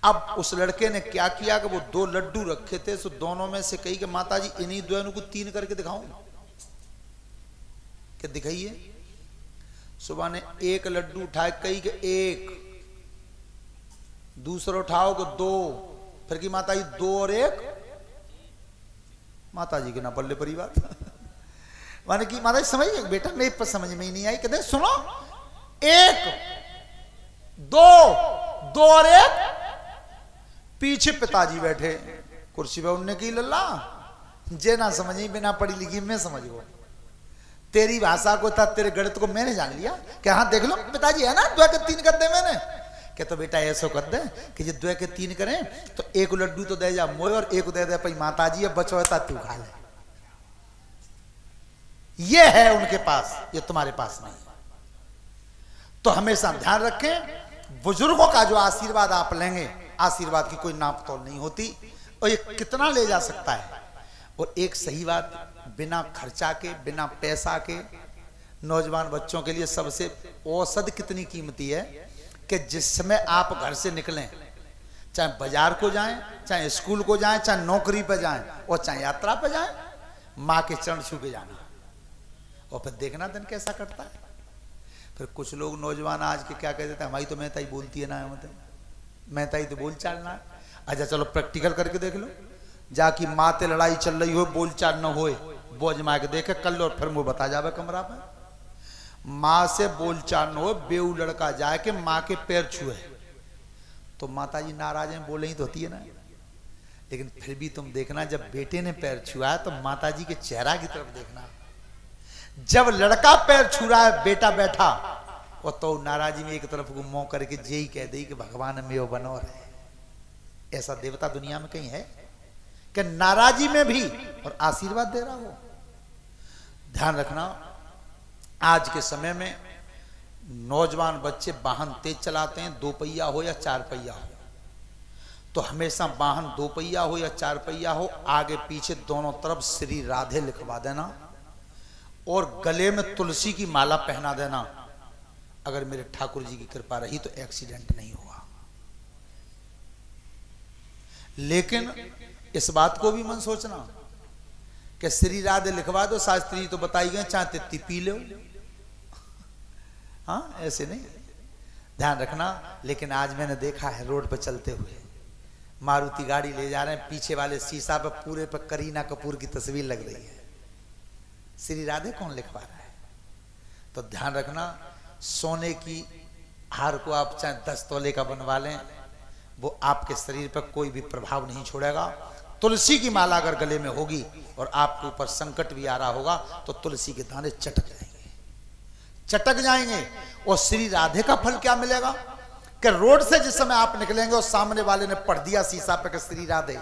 अब उस लड़के ने क्या किया कि वो 2 लड्डू रखे थे, सो दोनों में से कही कि माताजी इन्हीं 2 को 3 करके दिखाऊं। कि दिखाइए। सुबह ने 1 लड्डू उठाए, कही कि 1, दूसरा उठाओ को 2, फिर की माताजी 2 और 1, माताजी के ना पल्ले परी बात। माने कि माताजी समझ गए बेटा, मेरे पर समझ में ही नहीं आई। कहते सुनो, 1 2 2 और 1, पीछे पिताजी बैठे कुर्सी पे। उनने की लल्ला जे ना समझी, बिना पढ़ी लिखी मैं समझ गो, तेरी भाषा को था, तेरे गणित को मैंने जान लिया। क्या हाँ देख लो पिताजी है ना, 2 के 3 कर दे मैंने। क्या तो बेटा ऐसा कर दे कि ये 2 के 3 करें तो 1 लड्डू तो दे जा मोए और 1 दे दे पई माताजी, अब बचो है तू खा ले। ये है उनके पास, ये तुम्हारे पास नहीं। तो हमेशा ध्यान रखें, बुजुर्गों का जो आशीर्वाद आप लेंगे, आशीर्वाद की कोई नाप तोल नहीं होती और ये कितना ले जा सकता है। और एक सही बात, बिना खर्चा के, बिना पैसा के, नौजवान बच्चों के लिए सबसे औसत कितनी कीमती है कि जिस समय आप घर से निकलें, चाहे बाजार को जाएं, चाहे स्कूल को जाएं, चाहे नौकरी पर जाएं और चाहे यात्रा पर जाएं, माँ के चरण छू के जाना और फिर देखना दिन कैसा कटता है। फिर कुछ लोग नौजवान आज के क्या कह देते हैं, हमारी तो महताई बोलती है ना, महताई तो बोल चालना है। अच्छा चलो प्रैक्टिकल करके देख लो, जाकि माँ ते लड़ाई चल रही हो, बोल चाल न होए, बोझ माँ के देखे कर लो और फिर मुँह बता जावे कमरा पर। माँ से बोल चाल न हो, बेऊ लड़का जाए के माँ के पैर छुए तो माता जी नाराज हैं, बोले ही तो होती है ना। लेकिन फिर भी तुम देखना, जब बेटे ने पैर छुआ तो माता जी के चेहरा की तरफ देखना। जब लड़का पैर छू रहा है, बेटा बैठा, और तो नाराजी में एक तरफ को मुंह करके यही कह दे कि भगवान में बनो रहे। ऐसा देवता दुनिया में कहीं है कि नाराजी में भी और आशीर्वाद दे रहा हो। ध्यान रखना, आज के समय में नौजवान बच्चे वाहन तेज चलाते हैं, 2 पहिया हो या 4 पहिया हो, तो हमेशा वाहन 2 पहिया हो या 4 पहिया हो, आगे पीछे दोनों तरफ श्री राधे लिखवा देना और गले में तुलसी की माला पहना देना। अगर मेरे ठाकुर जी की कृपा रही तो एक्सीडेंट नहीं हुआ। लेकिन इस बात को भी मन सोचना कि श्री राधे लिखवा दो, शास्त्री तो बताई गए चाहे तित्ती पी लो, हाँ ऐसे नहीं, ध्यान रखना। लेकिन आज मैंने देखा है रोड पर चलते हुए मारुति गाड़ी ले जा रहे हैं, पीछे वाले शीशा पे पूरे पे करीना कपूर की तस्वीर लग रही है, श्री राधे कौन लिखवा रहा है। तो ध्यान रखना, सोने की हार को आप चाहे 10 तोले का बनवा लें, वो आपके शरीर पर कोई भी प्रभाव नहीं छोड़ेगा। तुलसी की माला अगर गले में होगी और आपके ऊपर संकट भी आ रहा होगा तो तुलसी के दाने चटक जाएंगे, चटक जाएंगे। और श्री राधे का फल क्या मिलेगा कि रोड से जिस समय आप निकलेंगे और सामने वाले ने पढ़ दिया शीशा पे श्री राधे,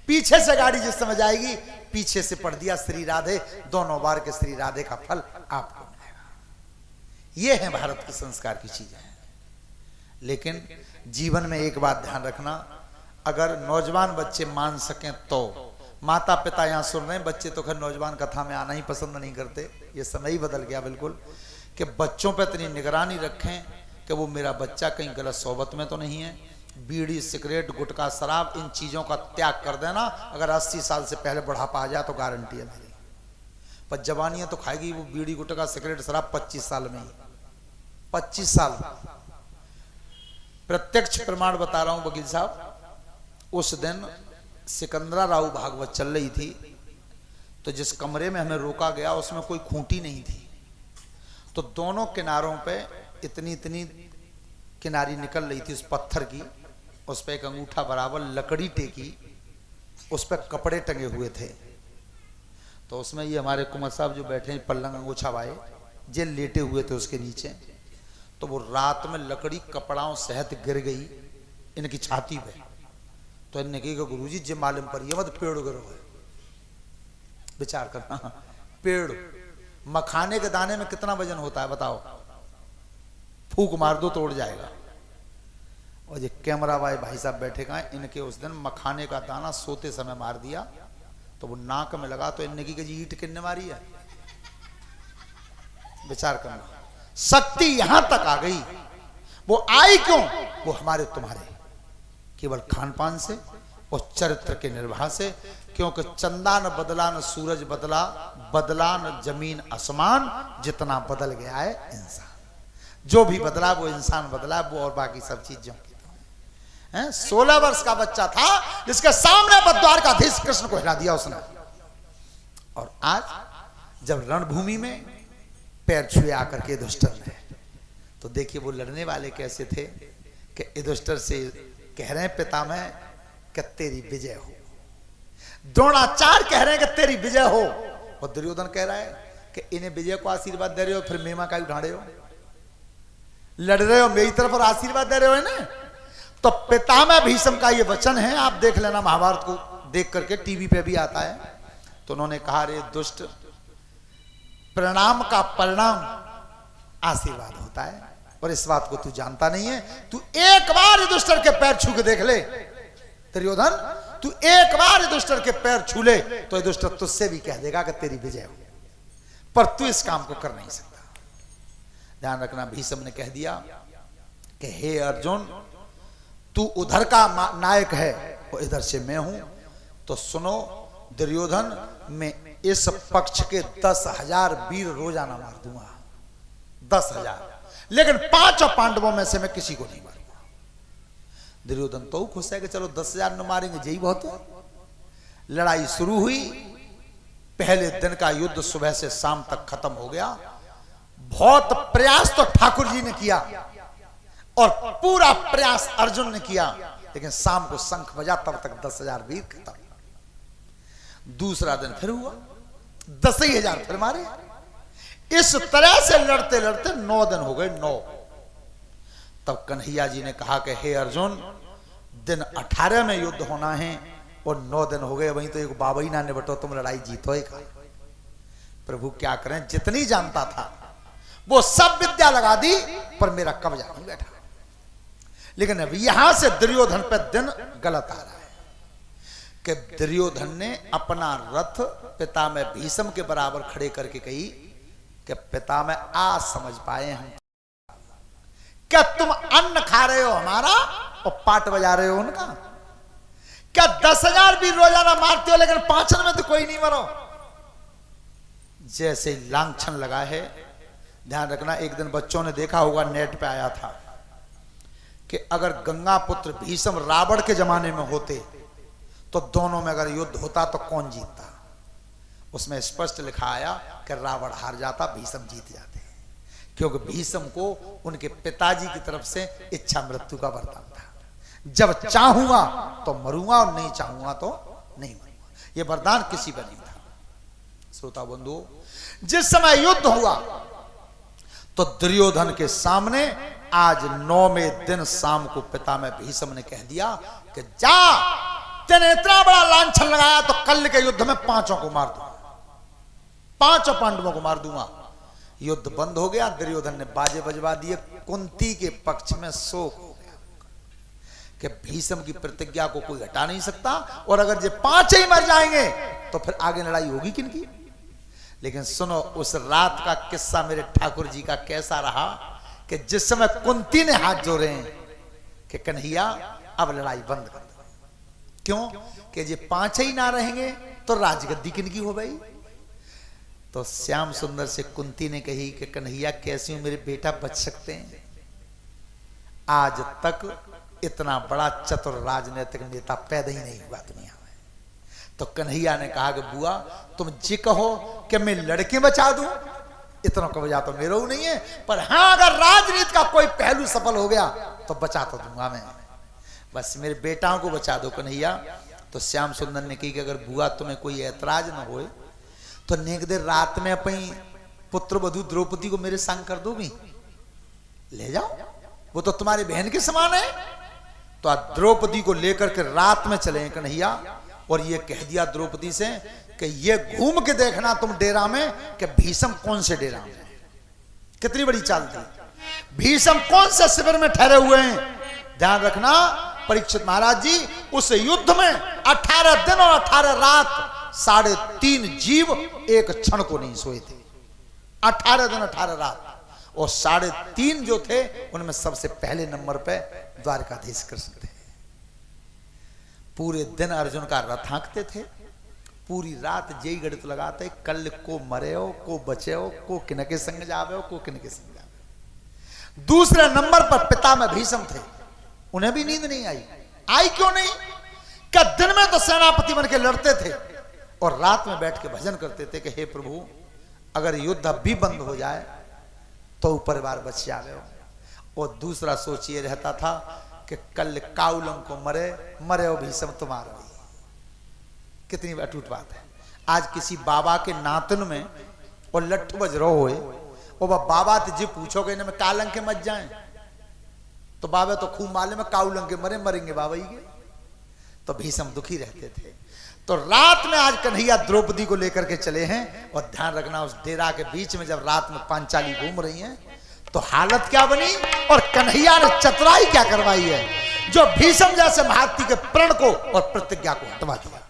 पीछे से गाड़ी जिस समय जाएगी पीछे से पढ़ दिया श्री राधे, दोनों बार के श्री राधे का फल आपको मिलेगा। ये है भारत के संस्कार की चीजें। लेकिन जीवन में एक बात ध्यान रखना, अगर नौजवान बच्चे मान सकें तो, माता पिता यहाँ सुन रहे हैं, बच्चे तो खैर नौजवान कथा में आना ही पसंद नहीं करते, ये समय ही बदल गया बिल्कुल, कि बच्चों पर इतनी निगरानी रखें कि वो मेरा बच्चा कहीं गलत सोबत में तो नहीं है। बीड़ी सिगरेट गुटखा शराब इन चीज़ों का त्याग कर देना। अगर 80 साल से पहले बुढ़ापा आ जाए तो गारंटी है मेरी, पर जवानियां तो खाएगी वो बीड़ी गुटखा सिगरेट शराब 25 साल में ही, 25 साल। प्रत्यक्ष प्रमाण बता रहा हूं वकील साहब। उस दिन सिकंदरा राव भागवत चल रही थी, तो जिस कमरे में हमें रोका गया उसमें कोई खूंटी नहीं थी, तो दोनों किनारों पे इतनी इतनी किनारी निकल रही थी उस पत्थर की, उस पर एक अंगूठा बराबर लकड़ी टेकी, उस पर कपड़े टंगे हुए थे। तो उसमें ये हमारे कुमार साहब जो बैठे हैं पल्लंग अंगूछा वाए, जे लेटे हुए थे उसके नीचे, तो वो रात में लकड़ी कपड़ाओं सहित गिर गई इनकी छाती पे। तो इनने कही कि गुरुजी जे मालूम पर ये मत पेड़ गिरो है। विचार करना, पेड़ मखाने के दाने में कितना वजन होता है बताओ, फूक मार दो तो उड़ जाएगा। और ये कैमरा वाले भाई साहब बैठे कहाँ, इनके उस दिन मखाने का दाना सोते समय मार दिया, तो वो नाक में लगा तो इनने की जी ईट किन्ने मारी है। विचार करना, शक्ति यहां तक आ गई। वो आई क्यों? वो हमारे तुम्हारे केवल खान पान से और चरित्र के निर्वाह से। क्योंकि चंदा न बदला, न सूरज बदला, बदला न जमीन आसमान, जितना बदल गया है इंसान। जो भी बदला वो इंसान बदला, वो और बाकी सब चीजों की 16 वर्ष का बच्चा था जिसके सामने द्वारकाधीश कृष्ण को हिला दिया उसने। और आज जब रणभूमि में पैर छुए आकर के युधिष्ठिर ने, तो देखिए वो लड़ने वाले कैसे थे कि युधिष्ठिर से कह रहे हैं पितामह कि तेरी विजय हो, द्रोणाचार्य कह रहे हैं कि तेरी विजय हो, और दुर्योधन कह रहा है कि इन्हें विजय को आशीर्वाद दे रहे हो, फिर मेमा का उठाड़े हो, लड़ रहे हो मेरी तरफ और आशीर्वाद दे रहे हो है ना। तो पितामह भीष्म का ये वचन है, आप देख लेना महाभारत को देख करके, टीवी पे भी आता है। तो उन्होंने कहा रे दुष्ट, प्रणाम का परिणाम आशीर्वाद होता है, और इस बात को तू जानता नहीं है। तू एक बार युधिष्ठिर के पैर छू के देख ले दुर्योधन, तू एक बार युधिष्ठिर के पैर छू ले तो युधिष्ठिर तुझसे भी कह देगा कि तेरी विजय हो, पर तू इस काम को कर नहीं सकता। ध्यान रखना, भीष्म ने कह दिया कि हे अर्जुन, तू उधर का नायक है और इधर से मैं हूं, तो सुनो दुर्योधन, मैं इस पक्ष के 10,000 वीर रोजाना मार दूंगा, 10,000, लेकिन 5 पांडवों में से मैं किसी को नहीं मारूंगा। दुर्योधन तो खुश है कि चलो 10,000 न मारेंगे, यही बहुत है। लड़ाई शुरू हुई, पहले दिन का युद्ध सुबह से शाम तक खत्म हो गया। बहुत प्रयास तो ठाकुर जी ने किया और पूरा प्रयास अर्जुन ने किया, लेकिन शाम को शंख बजा तब तक 10,000 वीर खत्म। दूसरा दिन फिर हुआ, 10,000 फिर मारे। इस तरह से लड़ते लड़ते 9 दिन हो गए, 9। तब कन्हैया जी ने कहा कि हे अर्जुन, दिन 18 में युद्ध होना है और 9 दिन हो गए, वहीं तो एक बाबा ही ना निपटो, तुम लड़ाई जीतो ही का। प्रभु क्या करें, जितनी जानता था वो सब विद्या लगा दी, पर मेरा कब्जा नहीं बैठा। लेकिन अब यहां से दुर्योधन पर दिन गलत आ रहा है कि दुर्योधन ने अपना रथ पितामह भीष्म के बराबर खड़े करके कही कि पितामह आज समझ पाए हम, क्या तुम अन्न खा रहे हो हमारा और पाट बजा रहे हो उनका? क्या 10,000 भी रोजाना मारते हो, लेकिन 5 में तो कोई नहीं मरो? जैसे लांछन लगा है। ध्यान रखना, एक दिन बच्चों ने देखा होगा, नेट पे आया था कि अगर गंगा पुत्र भीष्म रावण के जमाने में होते तो दोनों में अगर युद्ध होता तो कौन जीतता? उसमें स्पष्ट लिखा आया कि रावण हार जाता, भीष्म जीत जाते, क्योंकि भीष्म को उनके पिताजी की तरफ से इच्छा मृत्यु का वरदान था। जब चाहूंगा तो मरूंगा और नहीं चाहूंगा तो नहीं मरूंगा, यह वरदान किसी पर नहीं था। श्रोता बंधु, जिस समय युद्ध हुआ तो दुर्योधन के सामने आज 9वें दिन शाम को पितामह भीष्म ने कह दिया कि जा, तेने इतना बड़ा लांछन लगाया तो कल के युद्ध में 5 को मार दूंगा, 5 पांडवों को मार दूंगा। युद्ध बंद हो गया, दुर्योधन ने बाजे बजवा दिए, कुंती के पक्ष में शोक हो गया कि भीष्म की प्रतिज्ञा को कोई हटा नहीं सकता, और अगर ये 5 ही मर जाएंगे तो फिर आगे लड़ाई होगी किनकी? लेकिन सुनो, उस रात का किस्सा मेरे ठाकुर जी का कैसा रहा कि जिस समय कुंती ने हाथ जोड़े कि कन्हैया अब लड़ाई बंद कर दो। क्यों? कि ये 5 ही ना रहेंगे तो राजगद्दी किनकी हो गई? तो श्याम सुंदर से कुंती ने कही कि कन्हैया कैसे हो मेरे बेटा, बच सकते हैं? आज तक इतना बड़ा चतुर राजनीतिक नेता पैदा ही नहीं हुआ दुनिया में। तो कन्हैया ने कहा कि बुआ तुम जी कहो कि मैं लड़के बचा दूं, इतना कब्जा तो मेरा नहीं है, पर हाँ अगर राजनीति का कोई पहलू सफल हो गया तो बचा तो दूंगा मैं, बस मेरे बेटाओं को बचा दो कन्हैया। तो श्याम सुंदर ने कही कि अगर बुआ तुम्हें कोई ऐतराज ना हो तो नेक देर रात में अपनी पुत्र वधू द्रौपदी को मेरे संग कर दोगी? ले जाओ, वो तो तुम्हारी बहन के समान है। तो आज द्रौपदी को लेकर के रात में चले कन्हैया, और ये कह दिया द्रौपदी से कि ये घूम के देखना तुम डेरा में कि भीष्म कौन से डेरा में है। कितनी बड़ी चाल थी। भीष्म कौन से शिविर में ठहरे हुए हैं। ध्यान रखना परीक्षित महाराज जी, उस युद्ध में 18 दिन और 18 रात 3.5 जीव एक क्षण को नहीं सोए थे। 18 दिन 18 रात, और 3.5 जो थे उनमें सबसे पहले नंबर पे द्वारकाधीश कृष्ण थे। पूरे दिन अर्जुन का रथ हाँकते थे, पूरी रात जय गणित लगाते, कल को मरे हो, को बचे हो, को किनके संग जावे हो, को किनके संग जावे। दूसरे नंबर पर पिता में भीष्म थे, उन्हें भी नींद नहीं आई। क्यों नहीं? क्या दिन में तो सेनापति बन के लड़ते थे और रात में बैठ के भजन करते थे कि हे प्रभु, अगर युद्ध अब भी बंद हो जाए तो परिवार बच जावे हो। और दूसरा सोच ये रहता था कि कल काउलम को मरे हो भीष्म तुम्हारा। कितनी अटूट बात है। आज किसी बाबा के नातन में और लट्ठू बज रहो होए, और वह बाबा तुझे पूछोगे इनमें कालंग के मत जाएं, तो बाबा तो खूब माले में काउलंग के मरेंगे बाबा ही के। तो भीष्म दुखी रहते थे। तो रात में आज कन्हैया द्रौपदी को लेकर के चले हैं, और ध्यान रखना उस डेरा के बीच में जब रात में पांचाली घूम रही हैं तो हालत क्या बनी, और कन्हैया ने चतुराई क्या करवाई है, जो भीष्म जैसे महारथी के प्रण को और प्रतिज्ञा को हटवा दिया।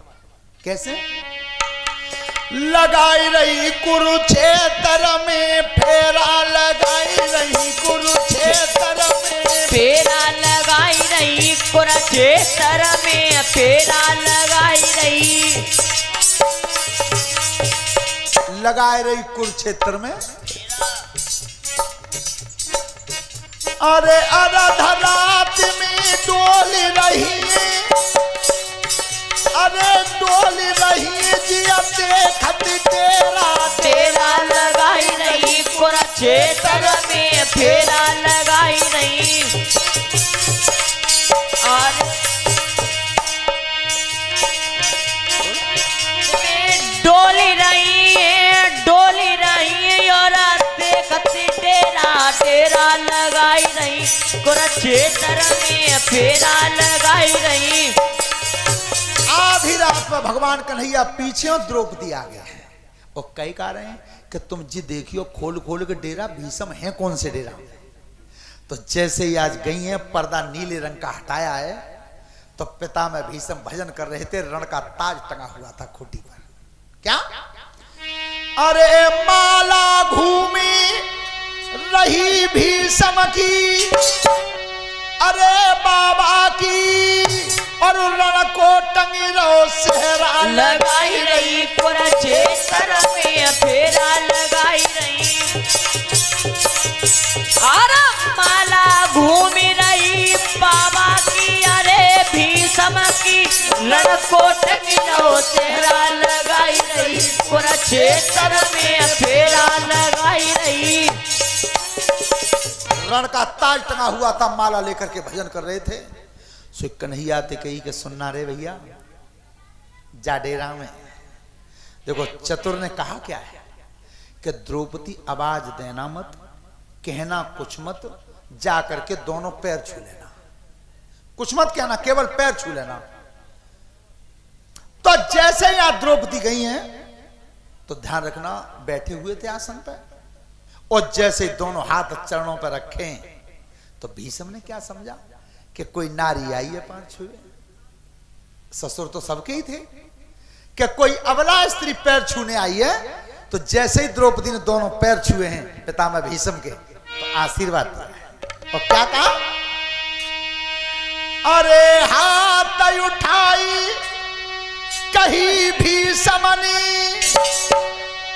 कैसे? लगाई रही कुरुक्षेत्र में फेरा, लगाई रही कुरुक्षेत्र में फेरा, लगाई रही कुरुक्षेत्र में फेरा, लगाई रही, लगाई रही कुरुक्षेत्र में। अरे रात में डोल रही, अरे डोल रही जिया देखत तेरा लगाई रही कुरुक्षेत्र में फेरा, लगाई रही। और डोली रही और देखत तेरा लगाई रही कुरुक्षेत्र में फेरा, लगाई रही। आधी रात में भगवान कन्हैया पीछे और द्रौपदी आगे है, और कई कह रहे हैं कि तुम जी देखियो खोल खोल के डेरा भीष्म है कौन से डेरा। तो जैसे ही आज गई है, पर्दा नीले रंग का हटाया है, तो पिता में भीष्म भजन कर रहे थे, रण का ताज टंगा हुआ था खूंटी पर। क्या? अरे माला घूमी रही भीष्म की, अरे बाबा की, और रण को टंगी रहो सेहरा, लगाई रही कुरुक्षेत्र में फेरा, लगाई रही। और माला घूम रही बाबा की, अरे भीष्म की, रण को टंगी रहो सेहरा, लगाई रही कुरुक्षेत्र में फेरा, लगाई रही। रण का ताज टंगा हुआ था, माला लेकर के भजन कर रहे थे। सो कन्हैया ते कही के सुनना रे भैया, जा डेरा में। देखो चतुर ने कहा क्या है कि द्रौपदी आवाज देना मत, कहना कुछ मत, जा करके दोनों पैर छू लेना। कुछ मत कहना, केवल पैर छू लेना। तो जैसे ही आप द्रौपदी गई हैं, तो ध्यान रखना बैठे हुए थे आसन पर, और जैसे दोनों हाथ चरणों पर रखे, तो भीष्म ने क्या समझा कि कोई नारी आई है पैर छुए। ससुर तो सबके ही थे, कि कोई अबला स्त्री पैर छूने आई है। तो जैसे ही द्रौपदी ने दोनों पैर छुए हैं पितामह भीष्म के, तो आशीर्वाद दिया है। और क्या कहा? अरे हाथ उठाई कहीं भीष्म ने,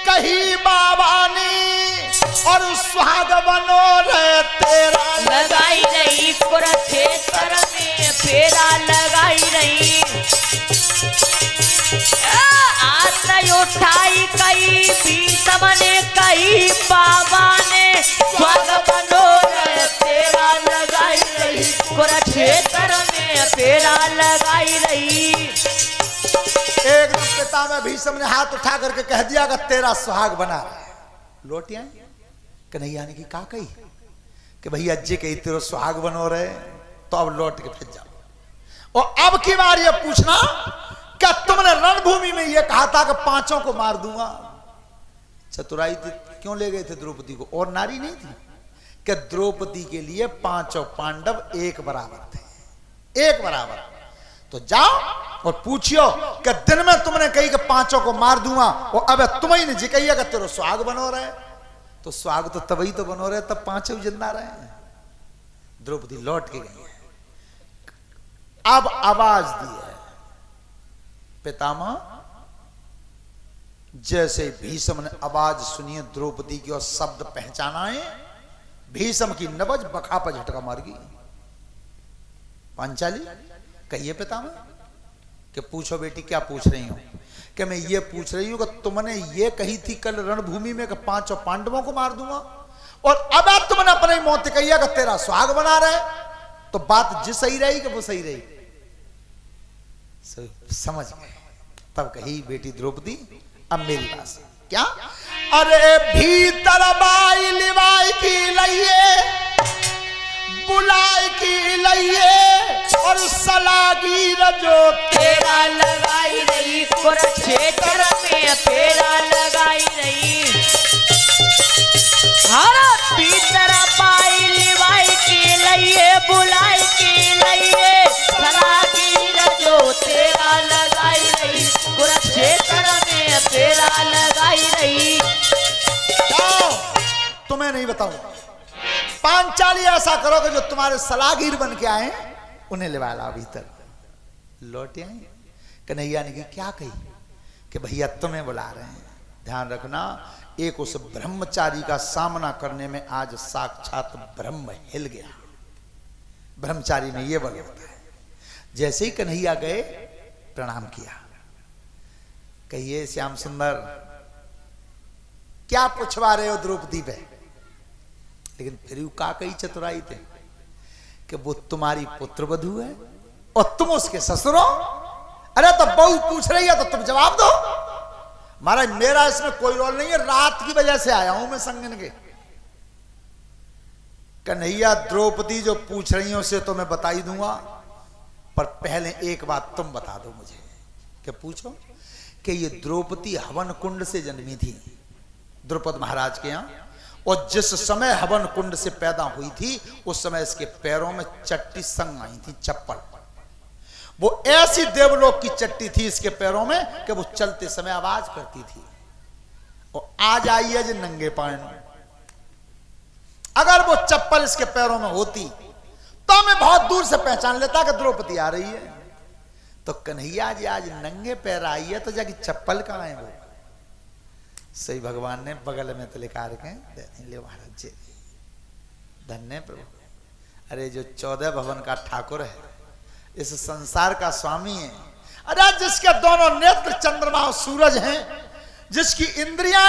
कहीं बाबा ने, और सुहाग बनो रे तेरा, लगाई रही कुरुक्षेत्र में फेरा, लगाई रही। आत उठाई कई भीष्म ने, कई बाबा ने, सुहाग बनो रे तेरा, लगाई रही कुरुक्षेत्र में फेरा, लगाई रही। एक दिन पितामह भीष्म ने हाथ उठा करके कह दिया कि तेरा सुहाग बना है। लौट आए। कन्हैया ने की का कही कि भैया जे कही तेरे सुहाग बनो रहे, तो अब लौट के फिर जाओ। और अब की बार ये पूछना, क्या तुमने रणभूमि में ये कहा था कि पांचों को मार दूंगा? चतुराई क्यों ले गए थे द्रौपदी को? और नारी नहीं थी कि द्रौपदी के लिए पांचों पांडव एक बराबर थे, एक बराबर। तो जाओ और पूछियो कि दिन में तुमने कही कि पांचों को मार दूंगा, और अब तुम्हें ने जी कही कि तेरे सुहाग बनो रहे, तो सुहाग तो तभी तो बनो रहे तब पांचों जिंदा रहे। द्रौपदी लौट के गई है। अब आवाज दी है पितामह। जैसे भीष्म ने आवाज सुनी द्रौपदी की और शब्द पहचाना है, भीष्म की नबज बखा पर झटका मार गई। पांचाली कहिए पितामह कि पूछो बेटी क्या पूछ रही हो? कि मैं ये पूछ रही हूं कि तुमने ये कही थी कल रणभूमि में कि पांचों पांडवों को मार दूंगा, और अब तुमने अपनी मौत कही कि तेरा सुहाग बना रहे, तो बात जी सही रही कि वो सही रही? समझ गए। तब कही बेटी द्रौपदी अब मेरी बात सुन। क्या? अरे भीतर बाई लिवाई की लइए, बुलाई की लइए, और सलागी रजो तेरा लगाई रही, कुरुक्षेत्र में तेरा लगाई रही। हर भीतर बाई लिवाई की लइए, बुलाई की लइए, सलागी रजो तेरा लगाई रही, कुरुक्षेत्र में तेरा लगाई रही। तुम्हें नहीं बताऊंगा। पांचाली ऐसा करो कि जो तुम्हारे सलागीर बन के आए उन्हें लिवा ला भीतर। लौटे आए। कन्हैया ने की क्या कही कि भैया तुम्हें बुला रहे हैं। ध्यान रखना, एक उस ब्रह्मचारी का सामना करने में आज साक्षात ब्रह्म हिल गया। ब्रह्मचारी में यह बल होता है। जैसे ही कन्हैया गए प्रणाम किया। कहिए श्याम सुंदर क्या पूछवा रहे हो द्रौपदी पे? लेकिन फिर का कही चतुराई थे कि वो तुम्हारी पुत्र वधू है और तुम उसके ससुर हो। अरे तो बहू पूछ रही है तो तुम जवाब दो। महाराज मेरा इसमें कोई रोल नहीं है, रात की वजह से आया हूं मैं संगन के। कन्हैया द्रौपदी जो पूछ रही हो उसे तो मैं बता ही दूंगा, पर पहले एक बात तुम बता दो मुझे। कि पूछो कि ये द्रौपदी हवन कुंड से जन्मी थी द्रुपद महाराज के यहां, और जिस समय हवन कुंड से पैदा हुई थी उस समय इसके पैरों में चट्टी संग आई थी, चप्पल। वो ऐसी देवलोक की चट्टी थी इसके पैरों में कि वो चलते समय आवाज करती थी। और आज आई है जो नंगे पाए। अगर वो चप्पल इसके पैरों में होती तो मैं बहुत दूर से पहचान लेता कि द्रौपदी आ रही है। तो कन्हैया जी आज नंगे पैर आई है तो जाके चप्पल कहां है? वो सही भगवान ने बगल में तो लिखा रखे ले महाराज जी, धन्य प्रभु। अरे जो 14 भवन का ठाकुर है, इस संसार का स्वामी है। अरे जिसके दोनों नेत्र चंद्रमा और सूरज हैं, जिसकी इंद्रियां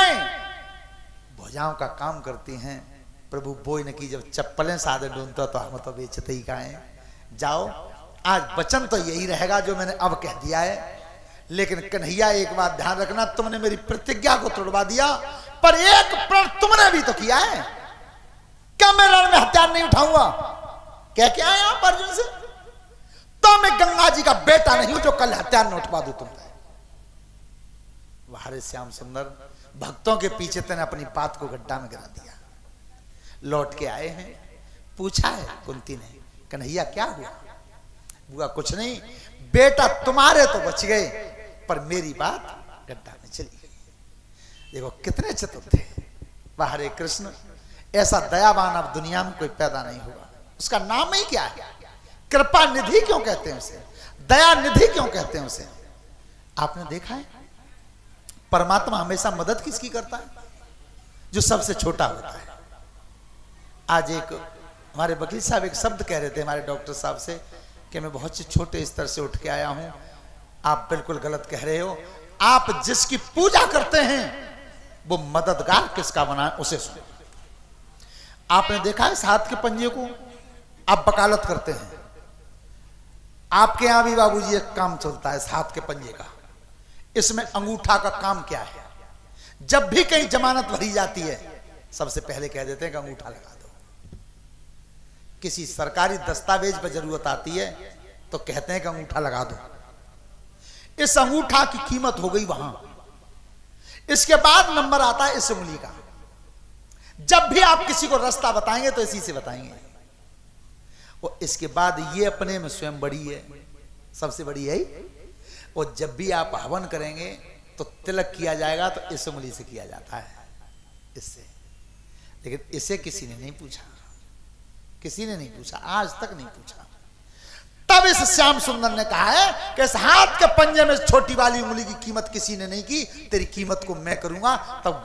भुजाओं का काम करती हैं, प्रभु बोई ने की जब चप्पलें साधे ढूंढता तो हम तो बेचते ही कहें। जाओ, आज वचन तो यही रहेगा जो मैंने अब कह दिया है। लेकिन कन्हैया एक बात ध्यान रखना, तुमने मेरी प्रतिज्ञा को तोड़वा दिया, पर एक प्रण तुमने भी तो किया है। क्या मैं रण में हथियार नहीं उठाऊंगा? कह के आए आप अर्जुन से, तो मैं गंगा जी का बेटा नहीं हूं जो कल हथियार न उठवा दूं तुम पे। वाह श्याम सुंदर, भक्तों के पीछे तेने अपनी बात को गड्ढा में गिरा दिया। लौट के आए हैं, पूछा है कुंती ने, कन्हैया क्या हुआ? हुआ कुछ नहीं, बेटा तुम्हारे तो बच गए पर मेरी बात गड्ढा में चली गई। देखो कितने चतुर थे। वाह हरे कृष्ण, ऐसा दयावान अब दुनिया में कोई पैदा नहीं हुआ। उसका नाम ही क्या है? कृपा निधि क्यों कहते हैं उसे? दया निधि क्यों कहते हैं उसे? आपने देखा है परमात्मा हमेशा मदद किसकी करता है? जो सबसे छोटा होता है। आज एक हमारे वकील साहब एक शब्द कह रहे थे हमारे डॉक्टर साहब से कि मैं बहुत से छोटे स्तर से उठ के आया हूं। आप बिल्कुल गलत कह रहे हो। आप जिसकी पूजा करते हैं वो मददगार किसका बना है उसे सुनो। आपने देखा है इस हाथ के पंजे को? आप वकालत करते हैं, आपके यहां भी बाबूजी एक काम चलता है इस हाथ के पंजे का। इसमें अंगूठा का काम क्या है? जब भी कहीं जमानत भरी जाती है सबसे पहले कह देते हैं कि अंगूठा लगा दो। किसी सरकारी दस्तावेज पर जरूरत आती है तो कहते हैं कि अंगूठा लगा दो। इस अंगूठा की कीमत हो गई वहां। इसके बाद नंबर आता है इस उंगली का। जब भी आप किसी को रास्ता बताएंगे तो इसी से बताएंगे। और इसके बाद ये अपने में स्वयं बड़ी है, सबसे बड़ी है। और जब भी आप हवन करेंगे तो तिलक किया जाएगा तो इस उंगली से किया जाता है, इससे। लेकिन इसे किसी ने नहीं पूछा, किसी ने नहीं पूछा, आज तक नहीं पूछा। तब इस श्याम सुंदर ने कहा है कि इस हाथ के पंजे में छोटी वाली उंगली की कीमत किसी ने नहीं की, तेरी कीमत को मैं करूंगा। तब